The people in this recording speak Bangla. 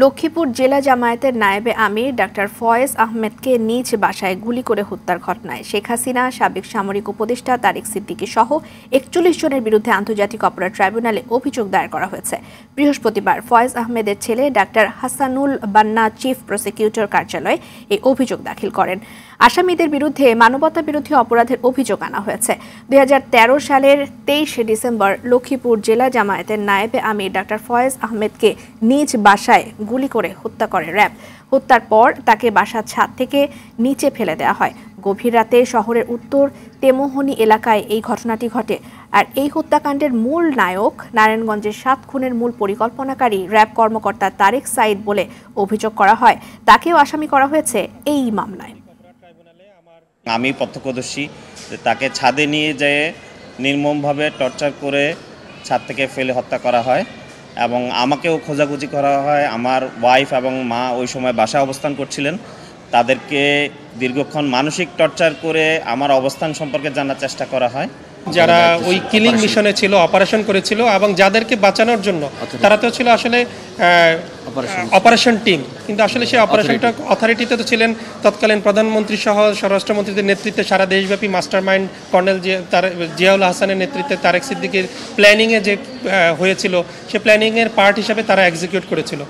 লক্ষ্মীপুর জেলা জামায়াতের নায়েবে আমির ডাক্তার ফয়েজ আহমেদকে নিজ বাসায় গুলি করে হত্যার ঘটনায় শেখ হাসিনা, সাবেক সামরিক উপদেষ্টা তারেক সিদ্দিকী সহ ৪১ জনের বিরুদ্ধে আন্তর্জাতিক অপরাধ ট্রাইব্যুনালে অভিযোগ দায়ের করা হয়েছে। বৃহস্পতিবার ফয়েজ আহমেদের ছেলে ডাক্তার হাসানুল বান্না চিফ প্রসিকিউটর কার্যালয়ে এই অভিযোগ দাখিল করেন। আসামিদের বিরুদ্ধে মানবতা বিরোধী অপরাধের অভিযোগ আনা হয়েছে। ২০১৩ সালের ২৩ ডিসেম্বর লক্ষ্মীপুর জেলা জামায়াতের নায়েবে আমির ডাক্তার ফয়েজ আহমেদকে নিজ বাসায় গুলি করে হত্যা করে র্যাব। হত্যার পর তাকে বাসার ছাদ থেকে নিচে ফেলে দেওয়া হয়। গভীর রাতে শহরের উত্তর তেমোহনী এলাকায় এই ঘটনাটি ঘটে। আর এই হত্যাকাণ্ডের মূল নায়ক নারায়ণগঞ্জের ৭ খুনের মূল পরিকল্পনাকারী র্যাব কর্মকর্তা তারেক সাঈদ বলে অভিযোগ করা হয়। তাকেও আসামি করা হয়েছে এই মামলায়। আমি প্রত্যক্ষদর্শী, তাকে ছাদে নিয়ে যেয়ে নির্মমভাবে টর্চার করে ছাদ থেকে ফেলে হত্যা করা হয় এবং আমাকেও খোঁজাখুঁজি করা হয়। আমার ওয়াইফ এবং মা ওই সময় বাসায় অবস্থান করছিলেন। তাদেরকে দীর্ঘক্ষণ মানসিক টর্চার করে আমার অবস্থান সম্পর্কে জানার চেষ্টা করা হয়। যারা ওই কিলিং মিশনে ছিল, অপারেশন করেছিল এবং যাদেরকে বাঁচানোর জন্য তারা তো ছিল আসলে অপারেশন টিম, কিন্তু আসলে সেই অপারেশনটা অথরিটিতে তো ছিলেন তৎকালীন প্রধানমন্ত্রী সহ স্বরাষ্ট্রমন্ত্রীদের নেতৃত্বে সারা দেশব্যাপী মাস্টার মাইন্ড কর্নেল জিয়াউল হাসানের নেতৃত্বে তারেক সিদ্দিকীর প্ল্যানিংয়ে যে হয়েছিল, সে প্ল্যানিংয়ের পার্ট হিসাবে তারা এক্সিকিউট করেছিল।